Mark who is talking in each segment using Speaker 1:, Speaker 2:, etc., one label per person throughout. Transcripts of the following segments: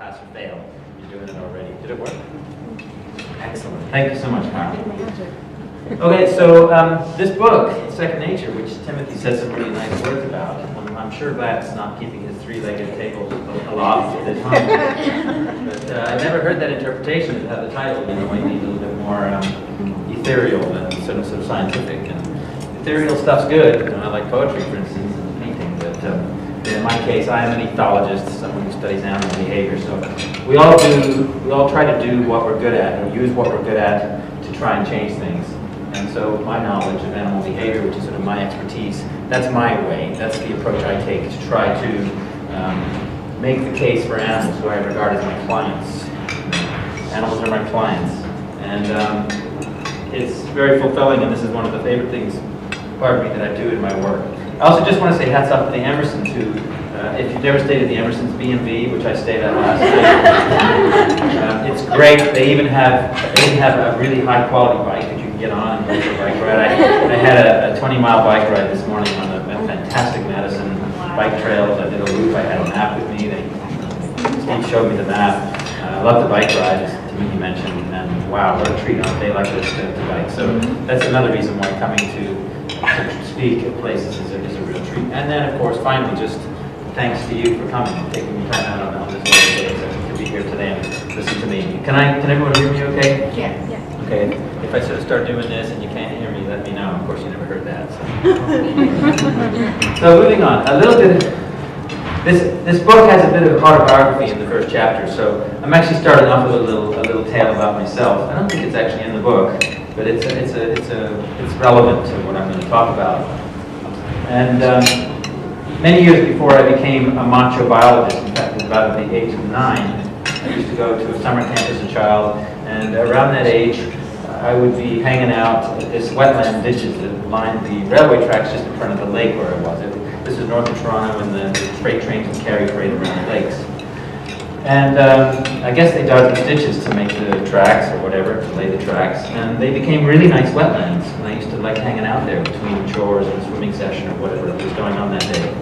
Speaker 1: pass or fail. You're doing it already. Did it work? Excellent. Thank you so much, Carl. Okay, so this book, Second Nature, which Timothy said some really nice words about, I'm sure Blatt's not keeping his three-legged table aloft at the time. But I've never heard that interpretation of how the title, might be a little bit more ethereal than sort of scientific. And ethereal stuff's good. I like poetry, for instance, and painting. But in my case, I am an ethologist, someone who studies animal behavior. So we all try to do what we're good at, or use what we're good at to try and change things. And so my knowledge of animal behavior, which is sort of my expertise, that's my way. That's the approach I take to try to make the case for animals who I regard as my clients. Animals are my clients. And it's very fulfilling, and this is one of the favorite things, part of me, that I do in my work. I also just want to say hats off to the Emersons, who, if you've never stayed at the Emersons B&B, which I stayed at last night, it's great. They even have a really high quality bike that you can get on and go for a bike ride. I had a 20-mile bike ride this morning on a fantastic Madison bike trails. I did a loop. I had a map with me. Steve showed me the map. I love the bike ride, as Timothy mentioned, and wow, what a treat on a day like this to bike. So that's another reason why coming to speak at places is a real treat. And then, of course, finally, just thanks to you for coming and taking the time out on this lovely day to be here today and listen to me. Can everyone hear me okay?
Speaker 2: Yeah.
Speaker 1: Okay, if I sort of start doing this and you can't hear me, let me know. Of course, you never heard that. So, so moving on, a little bit. This book has a bit of autobiography in the first chapter, so I'm actually starting off with a little tale about myself. I don't think it's actually in the book, but it's relevant to what I'm going to talk about. And many years before I became a macho biologist, in fact, about the age of 9, I used to go to a summer camp as a child, and around that age, I would be hanging out at this wetland ditches that lined the railway tracks just in front of the lake where I was. This is north of Toronto, and the freight trains would carry freight around the lakes. And I guess they dug these ditches to make the tracks or whatever, to lay the tracks, and they became really nice wetlands. And I used to like hanging out there between chores and a swimming session or whatever was going on that day.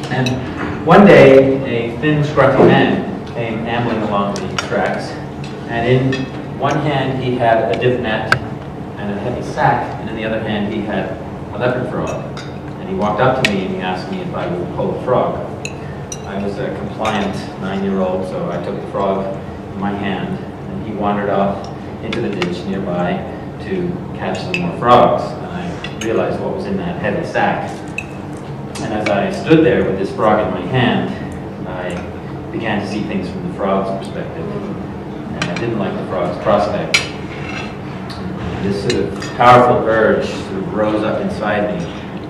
Speaker 1: And one day, a thin, scruffy man came ambling along the tracks, and in one hand he had a dip net and a heavy sack, and in the other hand he had a leopard frog. And he walked up to me and he asked me if I would pull a frog. I was a compliant 9-year-old, so I took the frog in my hand, and he wandered off into the ditch nearby to catch some more frogs. And I realized what was in that heavy sack. And as I stood there with this frog in my hand, I began to see things from the frog's perspective. And I didn't like the frog's prospect. This sort of powerful urge sort of rose up inside me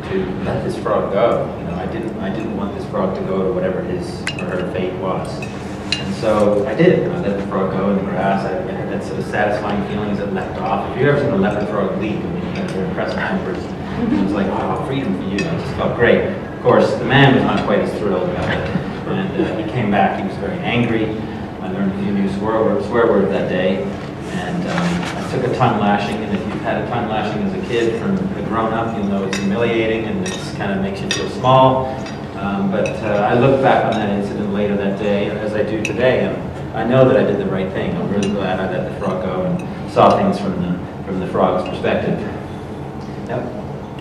Speaker 1: to let this frog go. I didn't want this frog to go to whatever his or her fate was. And so I did. I let the frog go in the grass. I had that sort of satisfying feeling as it leapt off. If you've ever seen a leopard frog leap, they're impressive numbers. It was like, oh, freedom for you. It just felt great. Of course, the man was not quite as thrilled about it. And he came back. He was very angry. I learned a few new swear words that day. And I took a tongue lashing, and if you've had a tongue lashing as a kid from a grown-up, you'll know it's humiliating and it kind of makes you feel small. But I look back on that incident later that day, as I do today, and I know that I did the right thing. I'm really glad I let the frog go and saw things from the frog's perspective. Now,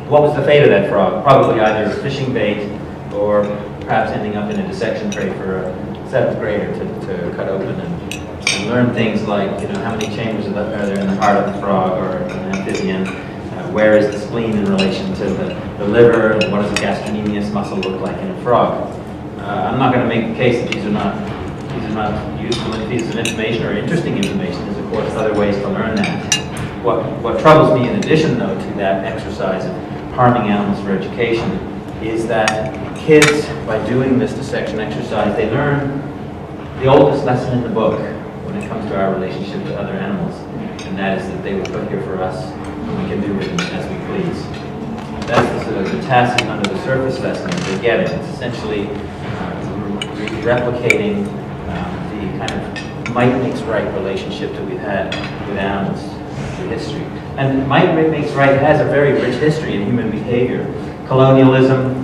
Speaker 1: what was the fate of that frog? Probably either fishing bait or perhaps ending up in a dissection tray for a 7th grader to cut open and learn things like, how many chambers are there in the heart of the frog or an amphibian? Where is the spleen in relation to the liver? And what does a gastrocnemius muscle look like in a frog? I'm not going to make the case that these are not useful pieces of information or interesting information. There's of course other ways to learn that. What troubles me in addition though to that exercise of harming animals for education is that kids, by doing this dissection exercise, they learn the oldest lesson in the book when it comes to our relationship to other animals, and that is that they were put here for us, and we can do with them as we please. That's the sort of the tacit under the surface lesson that they get it. It's essentially replicating the kind of might makes right relationship that we've had with animals through history. And might makes right has a very rich history in human behavior. Colonialism,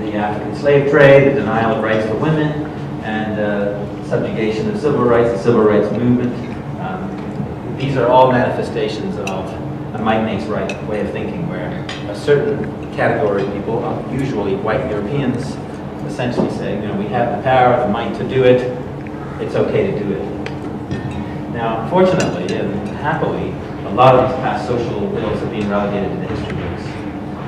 Speaker 1: the African slave trade, the denial of rights for women, and subjugation of civil rights, the civil rights movement. These are all manifestations of a might makes right way of thinking, where a certain category of people, usually white Europeans, essentially say, you know, we have the power, the might to do it, it's okay to do it. Now, unfortunately and happily, a lot of these past social ills have been relegated to the history books.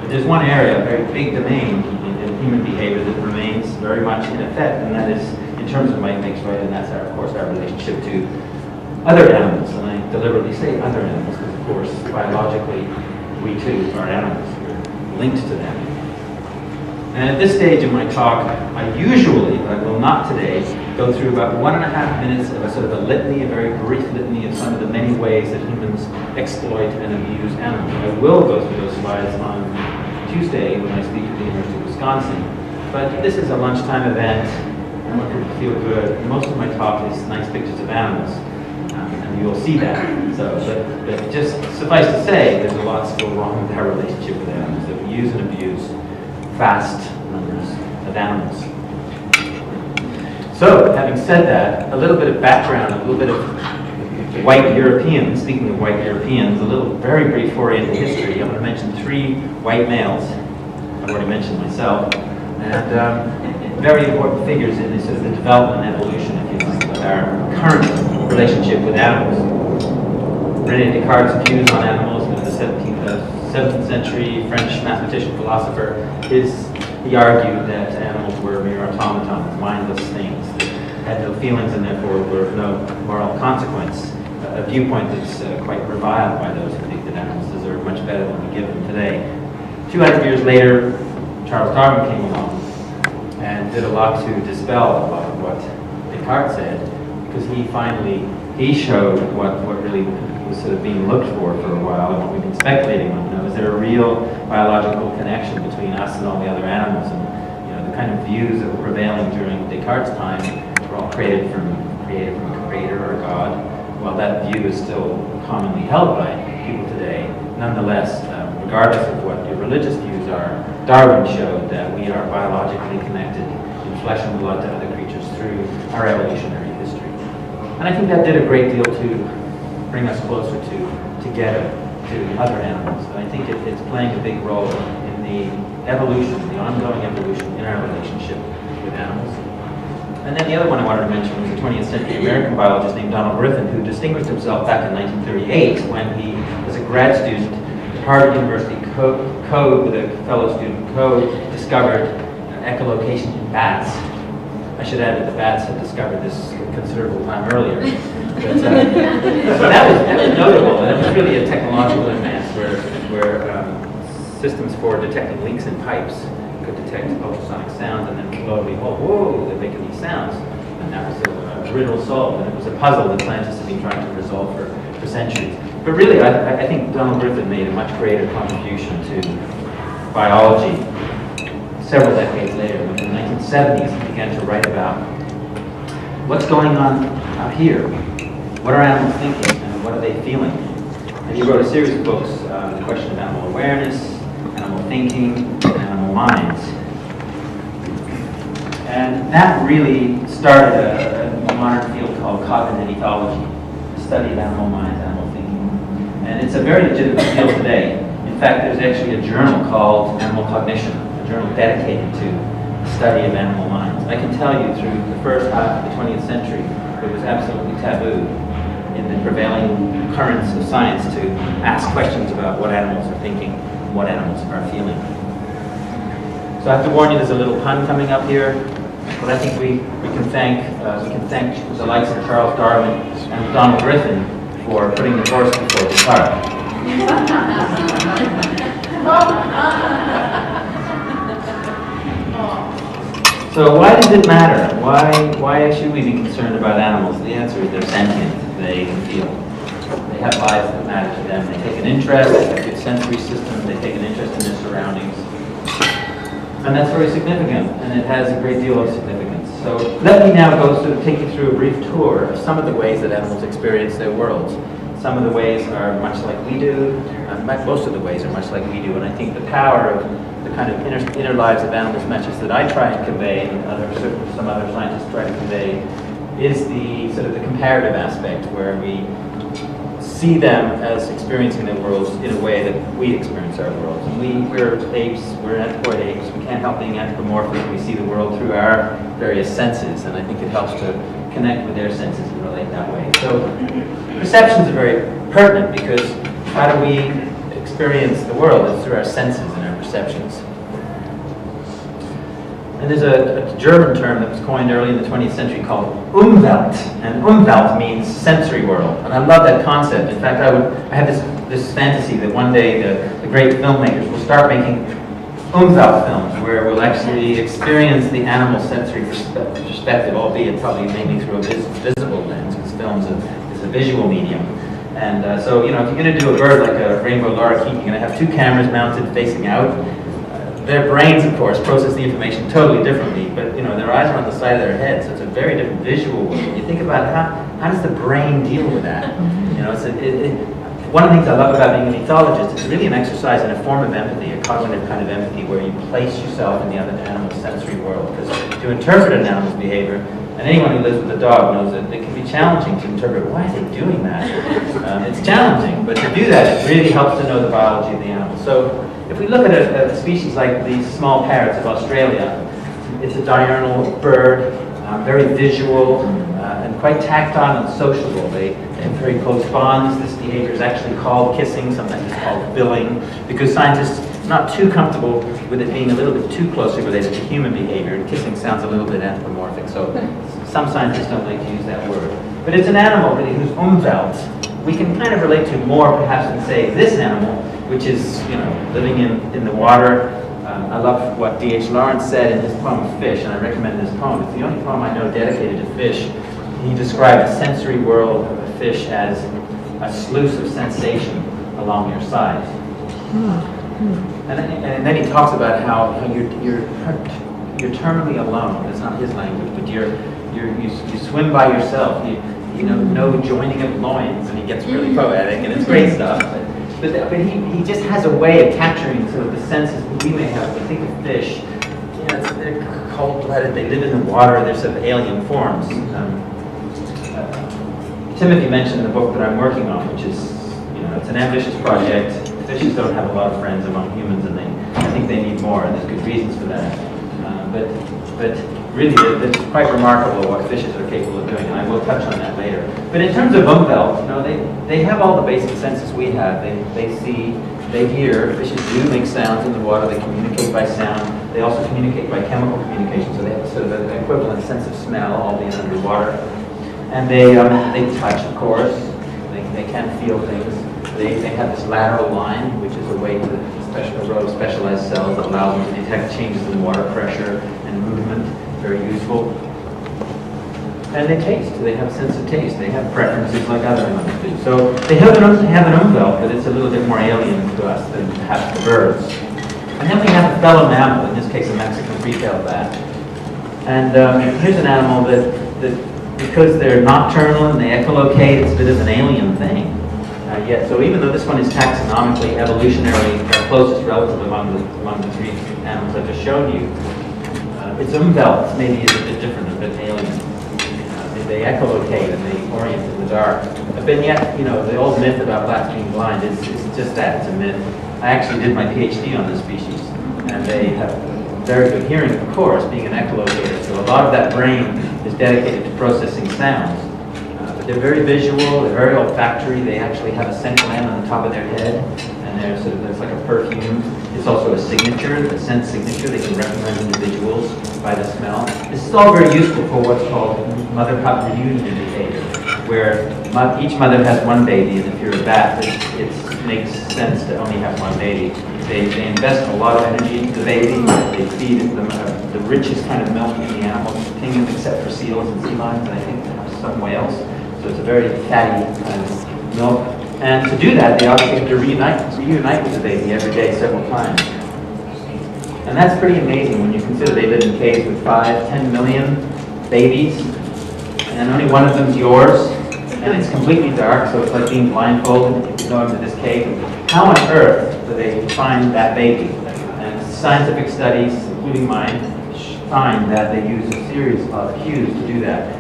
Speaker 1: But there's one area, a very big domain in human behavior that remains very much in effect, and that is in terms of might makes right, and that's, of course, our relationship to other animals. And I deliberately say other animals because, of course, biologically, we too are animals. We're linked to them. And at this stage in my talk, I usually, but I will not today, go through about 1.5 minutes of a sort of a litany, a very brief litany of some of the many ways that humans exploit and abuse animals. I will go through those slides on Tuesday when I speak at the University of Wisconsin. But this is a lunchtime event. I want people to feel good. Most of my talk is nice pictures of animals. And you'll see that. So, but just suffice to say, there's a lot still wrong with our relationship with animals, that we use and abuse vast numbers of animals. So, having said that, a little bit of background, a little bit of white Europeans, speaking of white Europeans, a little very brief Oriental history. I'm going to mention 3 white males. I've already mentioned myself. And very important figures in this is the development and evolution, if you like, of our current relationship with animals. René Descartes' views on animals, the 17th century French mathematician, philosopher, he argued that animals were mere automatons, mindless things that had no feelings and therefore were of no moral consequence. A viewpoint that's quite reviled by those who think that animals deserve much better than we give them today. 200 years later, Charles Darwin came along and did a lot to dispel a lot of what Descartes said, because he showed what really was sort of being looked for a while, and what we've been speculating on. You know, is there a real biological connection between us and all the other animals? And you know, the kind of views that were prevailing during Descartes' time were all created from a creator or a god. While that view is still commonly held by people today, nonetheless, regardless of what your religious views are, Darwin showed that we are biologically connected in flesh and blood to other creatures through our evolutionary history. And I think that did a great deal to bring us closer together to other animals. And I think it's playing a big role in the evolution, the ongoing evolution in our relationship with animals. And then the other one I wanted to mention was a 20th century American biologist named Donald Griffin, who distinguished himself back in 1938 when he was a grad student at Harvard University with a fellow student, discovered echolocation in bats. I should add that the bats had discovered this a considerable time earlier. But, so that was notable, and it was really a technological advance where systems for detecting leaks in pipes could detect ultrasonic sounds, and then lo and behold, whoa, they're making these sounds. And that was a riddle solved, and it was a puzzle that scientists have been trying to resolve for centuries. But really, I think Donald Griffin made a much greater contribution to biology several decades later, when in the 1970s he began to write about what's going on out here. What are animals thinking, and what are they feeling? And he wrote a series of books on the question of animal awareness, animal thinking, and animal minds. And that really started a modern field called cognitive ethology, the study of animal minds, animal thinking. And it's a very legitimate field today. In fact, there's actually a journal called Animal Cognition, a journal dedicated to the study of animal minds. I can tell you through the first half of the 20th century, it was absolutely taboo in the prevailing currents of science to ask questions about what animals are thinking, what animals are feeling. So I have to warn you, there's a little pun coming up here, but I think we can thank the likes of Charles Darwin and Donald Griffin for putting the horse before the cart. So why does it matter? Why should we be concerned about animals? The answer is they're sentient. They feel. They have lives that matter to them. They take an interest, they have good sensory systems, they take an interest in their surroundings. And that's very significant, and it has a great deal of significance. So let me now take you through a brief tour of some of the ways that animals experience their worlds. Some of the ways are much like we do, most of the ways are much like we do, and I think the power of the kind of inner lives of animals message that I try and convey, and some other scientists try to convey, is the sort of the comparative aspect, where we see them as experiencing their worlds in a way that we experience our worlds. And we're apes, we're anthropoid apes, we can't help being anthropomorphic, we see the world through our various senses, and I think it helps to connect with their senses and relate that way. So perceptions are very pertinent, because how do we experience the world? It's through our senses and our perceptions. And there's a German term that was coined early in the 20th century called Umwelt, and Umwelt means sensory world, and I love that concept. In fact, I have this fantasy that one day the great filmmakers will start making Umwelt films, where we'll actually experience the animal sensory perspective, albeit probably mainly through a visible lens, because film is a visual medium. And so, you know, if you're going to do a bird like a rainbow lorikeet, you're going to have two cameras mounted facing out. Their brains, of course, process the information totally differently, but, you know, their eyes are on the side of their head, so it's a very different visual world. You think about how does the brain deal with that? You know, one of the things I love about being an ethologist, it's really an exercise in a form of empathy, a cognitive kind of empathy, where you place yourself in the other animal's sensory world. Because to interpret an animal's behavior, and anyone who lives with a dog knows that it can be challenging to interpret, why are they doing that? It's challenging, but to do that, it really helps to know the biology of the animal. So if we look at a species like these small parrots of Australia, it's a diurnal bird, very visual, and quite tactile and sociable. They have very close bonds. This behavior is actually called kissing, sometimes it's called billing, because scientists are not too comfortable with it being a little bit too closely related to human behavior, and kissing sounds a little bit anthropomorphic, so some scientists don't like to use that word. But it's an animal really whose Umwelt we can kind of relate to more perhaps than, say, this animal, which is, you know, living in the water. I love what D.H. Lawrence said in his poem Fish, and I recommend this poem. It's the only poem I know dedicated to fish. He described the sensory world of a fish as a sluice of sensation along your sides. And then he talks about how you're terminally alone. That's not his language, but you swim by yourself. You know, no joining of loins, and he gets really poetic, and it's great stuff. But he just has a way of capturing sort of the senses we may have. When we think of fish, you know, they're cold-blooded, they live in the water, they're sort of alien forms. Timothy mentioned the book that I'm working on, which is, you know, it's an ambitious project. Fishes don't have a lot of friends among humans, and I think they need more, and there's good reasons for that. But really, it's quite remarkable what fishes are capable of doing, and I will touch on that later. But in terms of Umwelt, you know, they have all the basic senses we have. They see, they hear. Fishes do make sounds in the water. They communicate by sound. They also communicate by chemical communication, so they have a sort of an equivalent sense of smell, albeit underwater. And they touch, of course. They can feel things. They have this lateral line, which is a way to a row of specialized cells that allows them to detect changes in water pressure and movement. Very useful. And they taste. They have a sense of taste. They have preferences like other animals do. So they have an Umwelt, but it's a little bit more alien to us than perhaps the birds. And then we have a fellow mammal, in this case a Mexican free-tailed bat. And here's an animal that because they're nocturnal and they echolocate, it's a bit of an alien thing. Yet, so even though this one is taxonomically, evolutionarily, our closest relative among the three animals I've just shown you, its Umwelt maybe is a bit different, a bit alien. They echolocate and they orient in the dark. But yet, you know, the old myth about bats being blind is just that, it's a myth. I actually did my PhD on this species, and they have very good hearing, of course, being an echolocator. So a lot of that brain is dedicated to processing sounds. They're very visual, they're very olfactory, they actually have a scent gland on the top of their head, and there's like a perfume. It's also a signature, a scent signature. They can recognize individuals by the smell. This is all very useful for what's called mother-pup reunion behavior, where each mother has one baby, and if you're a bat, it makes sense to only have one baby. They invest a lot of energy into the baby. They feed them the richest kind of milk in the animal kingdom, except for seals and sea lions, and I think some whales. So it's a very fatty kind of milk. And to do that, they obviously have to reunite with the baby every day several times. And that's pretty amazing when you consider they live in caves with 5-10 million babies, and only one of them's yours. And it's completely dark, so it's like being blindfolded if you go into this cave. How on earth do they find that baby? And scientific studies, including mine, find that they use a series of cues to do that.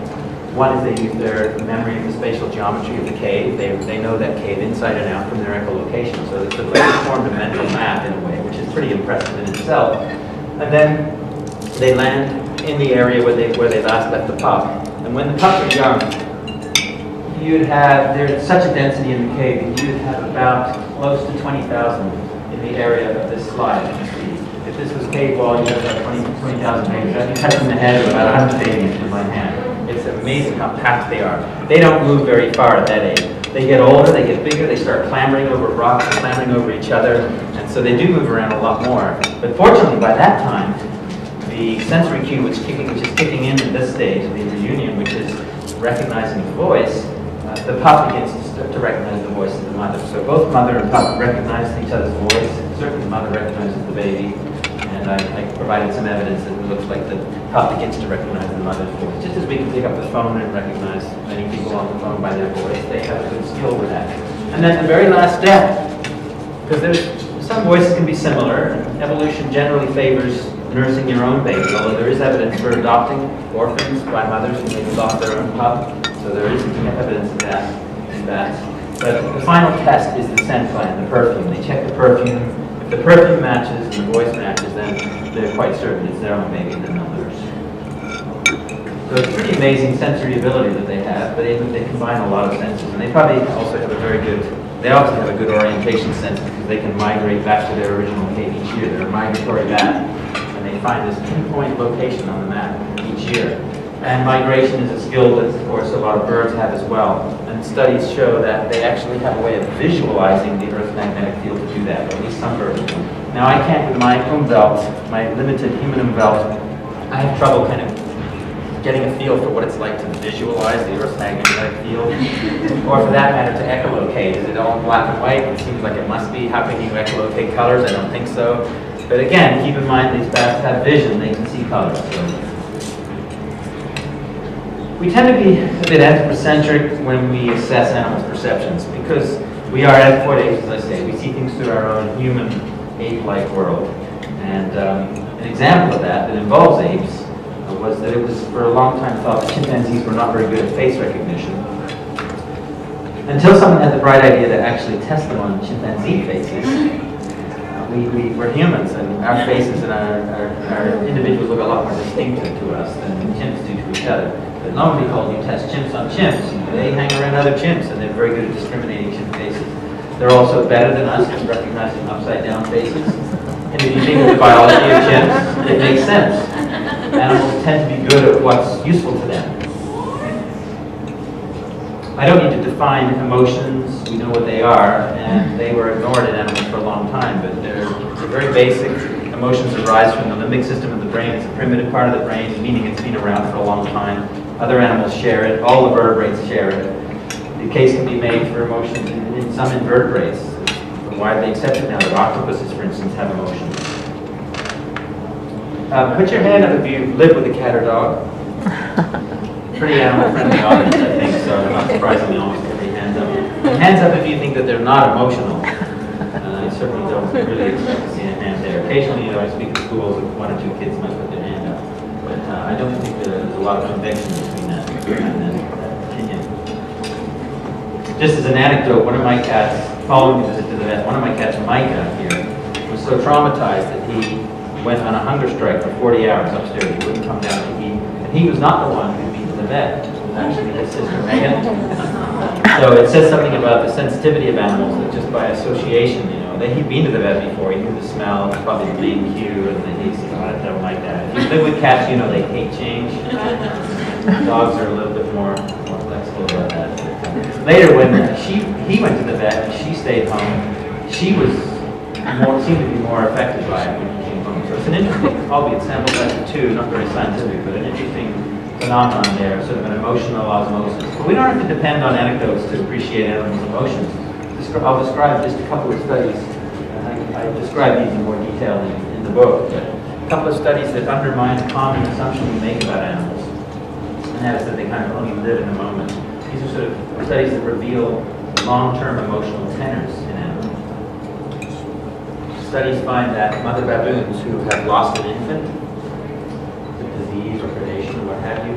Speaker 1: One is they use their memory of the spatial geometry of the cave. They know that cave inside and out from their echolocation. So it's sort of like formed a mental map in a way, which is pretty impressive in itself. And then they land in the area where they last left the pup. And when the pups are young, there's such a density in the cave that you'd have about close to 20,000 in the area of this slide. If this was cave wall, you'd have about 20,000 babies. You touch in the head of about 100 babies with my hand. It's amazing how packed they are. They don't move very far at that age. They get older, they get bigger, they start clambering over rocks and clambering over each other, and so they do move around a lot more. But fortunately, by that time, the sensory cue which is kicking in at this stage of the reunion, which is recognizing the voice, the pup begins to recognize the voice of the mother. So both mother and pup recognize each other's voice. Certainly the mother recognizes the baby. And I provided some evidence that it looks like the pup begins to recognize the mother's voice. Just as we can pick up the phone and recognize many people on the phone by their voice, they have a good skill with that. And then the very last step, because some voices can be similar, and evolution generally favors nursing your own baby, although there is evidence for adopting orphans by mothers who maybe lost their own pup. So there is evidence of that. But the final test is the scent gland, the perfume. They check the perfume. If the perfume matches and the voice matches, then they're quite certain it's their own baby and not theirs. So it's pretty amazing sensory ability that they have, but they combine a lot of senses. And they probably also have they also have a good orientation sense because they can migrate back to their original cave each year. They're a migratory bat, and they find this pinpoint location on the map each year. And migration is a skill that, of course, a lot of birds have as well. And studies show that they actually have a way of visualizing the Earth's magnetic field to do that, or at least some birds do. Now, I can't, with my umwelt, my limited human umwelt, I have trouble kind of getting a feel for what it's like to visualize the Earth's magnetic field, or for that matter, to echolocate. Is it all in black and white? It seems like it must be. How can you echolocate colors? I don't think so. But again, keep in mind these bats have vision. They can see colors. So. We tend to be a bit anthropocentric when we assess animals' perceptions because we are anthropoid, as I say. We see things through our own human, ape-like world. And an example of that involves apes was that it was for a long time thought that chimpanzees were not very good at face recognition. Until someone had the bright idea to actually test them on chimpanzee faces. We're humans, and our faces and our individuals look a lot more distinctive to us than chimps do to each other. But lo and behold, you test chimps on chimps. They hang around other chimps, and they're very good at discriminating chimp faces. They're also better than us at recognizing upside-down faces. And if you think of the biology of chimps, it makes sense. Animals tend to be good at what's useful to them. I don't need to define emotions. We know what they are, and they were ignored in animals for a long time, but they're very basic. Emotions arise from the limbic system of the brain. It's a primitive part of the brain, meaning it's been around for a long time. Other animals share it. All the vertebrates share it. The case can be made for emotions in some invertebrates. It's widely accepted now that octopuses, for instance, have emotions. Put your hand up if you live with a cat or dog. Pretty animal-friendly audience, I think, so not surprisingly, almost every hand up. Hands up if you think that they're not emotional. I certainly don't really expect to see a hand there. Occasionally, I speak to schools and one or two kids might put their hand up. But I don't think there's a lot of conviction between that opinion. Just as an anecdote, one of my cats, following the visit to the vet, one of my cats, Micah here, was so traumatized that he went on a hunger strike for 40 hours upstairs. He wouldn't come down to eat. And he was not the one who beat the vet. It was actually his sister, Megan. So it says something about the sensitivity of animals that just by association, he'd been to the vet before, he knew the smell, probably the main cue, and then he's I don't like that. If you live with cats, they hate change. Dogs are a little bit more flexible about that. But later, when he went to the vet and she stayed home, she seemed to be more affected by it when he came home. So it's an interesting, albeit sample size of 2, not very scientific, but an interesting phenomenon there, sort of an emotional osmosis. But we don't have to depend on anecdotes to appreciate animals' emotions. I'll describe just a couple of studies. I describe these in more detail in the book, but a couple of studies that undermine the common assumption we make about animals, and that is that they kind of only live in the moment. These are sort of studies that reveal long-term emotional tenors in animals. Studies find that mother baboons who have lost an infant, disease or predation or what have you,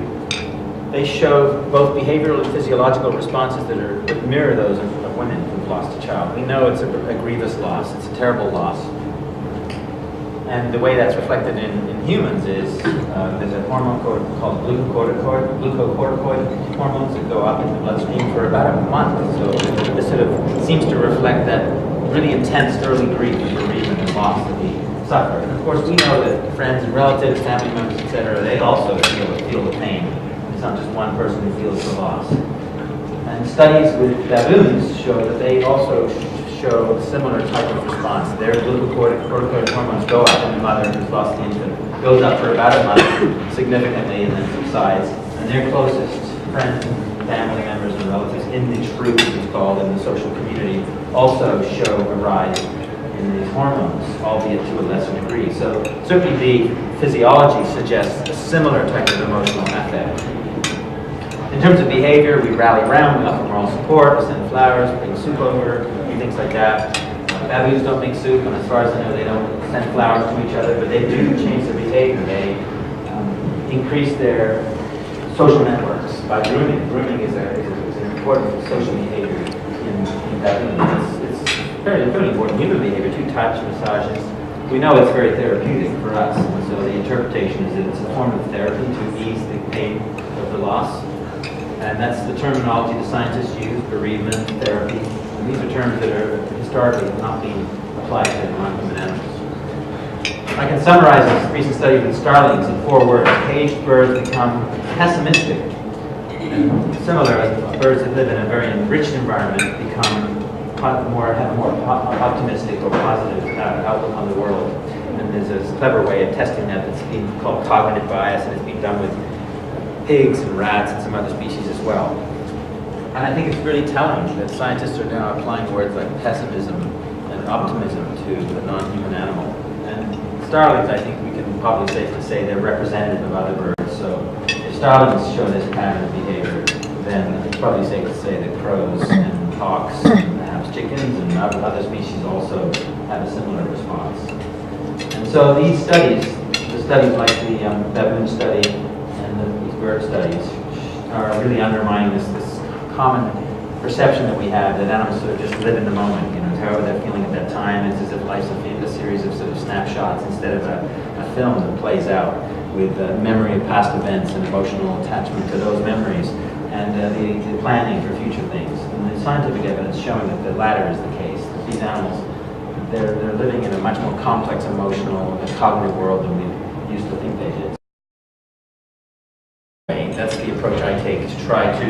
Speaker 1: They show both behavioral and physiological responses that mirror those of women who've lost a child. We know it's a grievous loss. It's a terrible loss. And the way that's reflected in humans is there's a hormone called glucocorticoid hormones that go up in the bloodstream for about a month. So this sort of seems to reflect that really intense early grief and bereavement and loss that we suffer. And of course, we know that friends and relatives, family members, etc., they also feel the pain. It's not just one person who feels the loss. And studies with baboons show that they also show a similar type of response. Their glucocorticoid hormones go up, and the mother who's lost the infant goes up for about a month significantly and then subsides. And their closest friends, family members, and relatives in the troop, as it's called, in the social community, also show a rise in these hormones, albeit to a lesser degree. So certainly the physiology suggests a similar type of emotional effect. In terms of behavior, we rally around, we offer moral support, we send flowers, bring soup over, things like that. Baboons don't make soup, and as far as I know, they don't send flowers to each other, but they do change their behavior. They increase their social networks by grooming. Grooming is an important social behavior in baboons. It's very important human behavior too. Touch, massages. We know it's very therapeutic for us, and so the interpretation is that it's a form of therapy to ease the pain of the loss. And that's the terminology the scientists use: bereavement, therapy. And these are terms that are historically not being applied to non-human animals. I can summarize this recent study with starlings in 4 words. Caged birds become pessimistic. And similar, birds that live in a very enriched environment become have a more optimistic or positive outlook on the world. And there's a clever way of testing that that's being called cognitive bias, and it's being done with pigs and rats and some other species as well. And I think it's really telling that scientists are now applying words like pessimism and optimism to the non-human animal. And starlings, I think we can probably safe to say they're representative of other birds. So if starlings show this pattern of behavior, then it's probably safe to say that crows and hawks and perhaps chickens and other species also have a similar response. And so these studies, the studies like the baboon study and these bird studies, are really undermining this common perception that we have that animals sort of just live in the moment, however they're feeling at that time. It's as if life's a series of sort of snapshots instead of a film that plays out with memory of past events and emotional attachment to those memories and the planning for future things. And the scientific evidence showing that the latter is the case, that these animals, they're living in a much more complex emotional and cognitive world than we used to think they did. That's the approach I take, to try to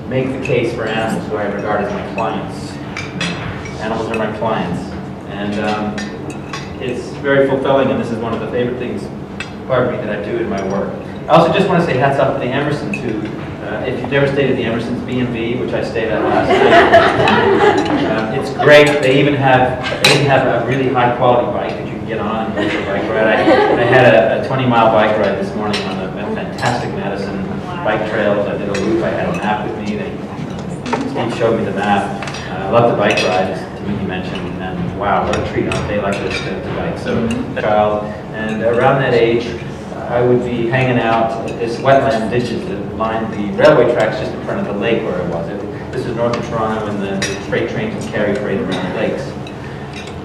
Speaker 1: make the case for animals who I regard as my clients. Animals are my clients. And it's very fulfilling, and this is one of the favorite things, part of me, that I do in my work. I also just want to say hats off to the Emersons, who, if you've ever stayed at the Emersons B&B, which I stayed at last night, it's great. They even have a really high quality bike that you can get on and go for a bike ride. I had a 20-mile bike ride this morning on a fantastic Madison bike trails. I did a loop. I had a map with me. Steve showed me the map. I love the bike ride, as Timothy mentioned, and wow, what a treat on a day like this to bike. So, child, and around that age, I would be hanging out at this wetland ditches that lined the railway tracks just in front of the lake where I was. This is north of Toronto, and the freight trains would carry freight around the lakes.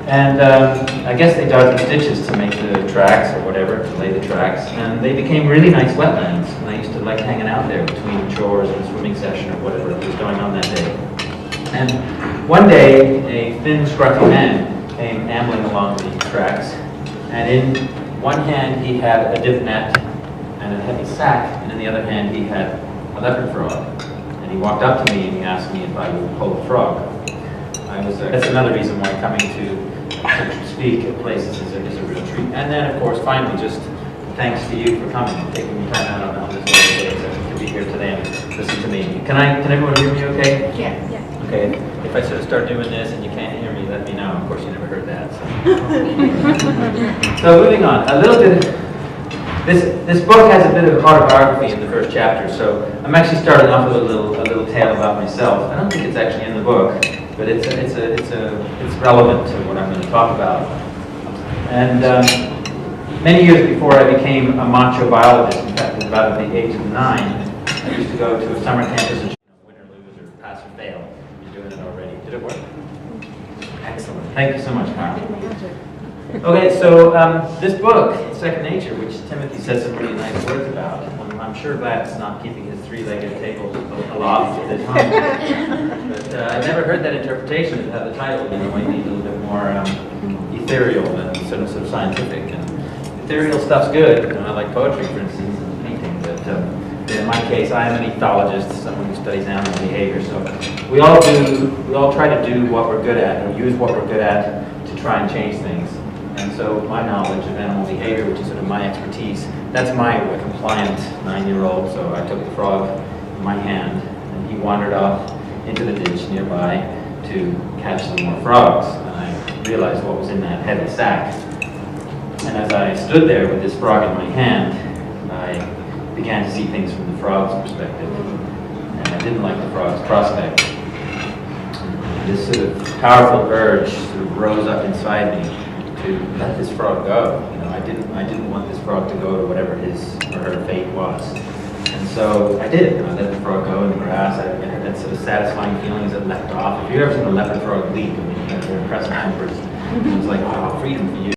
Speaker 1: And I guess they dug these ditches to make the tracks or whatever, to lay the tracks, and they became really nice wetlands. And I used to like hanging out there between chores and swimming session or whatever was going on that day. And one day, a thin, scruffy man came ambling along the tracks, and in one hand he had a dip net and a heavy sack, and in the other hand he had a leopard frog. And he walked up to me and he asked me if I would hold a frog. That's another reason why coming to speak at places is a real treat. And then, of course, finally, just thanks to you for coming and taking the time out on this day to be here today and listen to me. Can everyone hear me okay?
Speaker 2: Yeah.
Speaker 1: Okay, if I sort of start doing this and you can't hear me, let me know. Of course, you never heard that. So moving on, a little bit. This book has a bit of autobiography in the first chapter, so I'm actually starting off with a little tale about myself. I don't think it's actually in the book, but it's relevant to what I'm going to talk about. And many years before I became a macho biologist, in fact, at about the age of 9, I used to go to a summer campus and win or lose or pass or fail. You're doing it already. Did it work? Excellent. Thank you so much, Kyle. Okay, so this book, Second Nature, which Timothy said some really nice words about, I'm sure Vlad's not keeping his three-legged table aloft at this time. But I've never heard that interpretation of how the title, might be a little bit more ethereal than sort of scientific. And ethereal stuff's good. I like poetry, for instance, and painting. But in my case, I am an ethologist, someone who studies animal behavior. So we all try to do what we're good at, or use what we're good at to try and change things. And so my knowledge of animal behavior, which is sort of my expertise, that's my compliant 9-year-old. So I took the frog in my hand, and he wandered off into the ditch nearby to catch some more frogs. And I realized what was in that heavy sack. And as I stood there with this frog in my hand, I began to see things from the frog's perspective. And I didn't like the frog's prospect. This sort of powerful urge sort of rose up inside me to let this frog go. I didn't want this frog to go to whatever his or her fate was. And so I did. I let the frog go in the grass. I had that sort of satisfying feeling as it leapt off. If you've ever seen a leopard frog leap, they're impressive numbers. It was like, wow, freedom for you.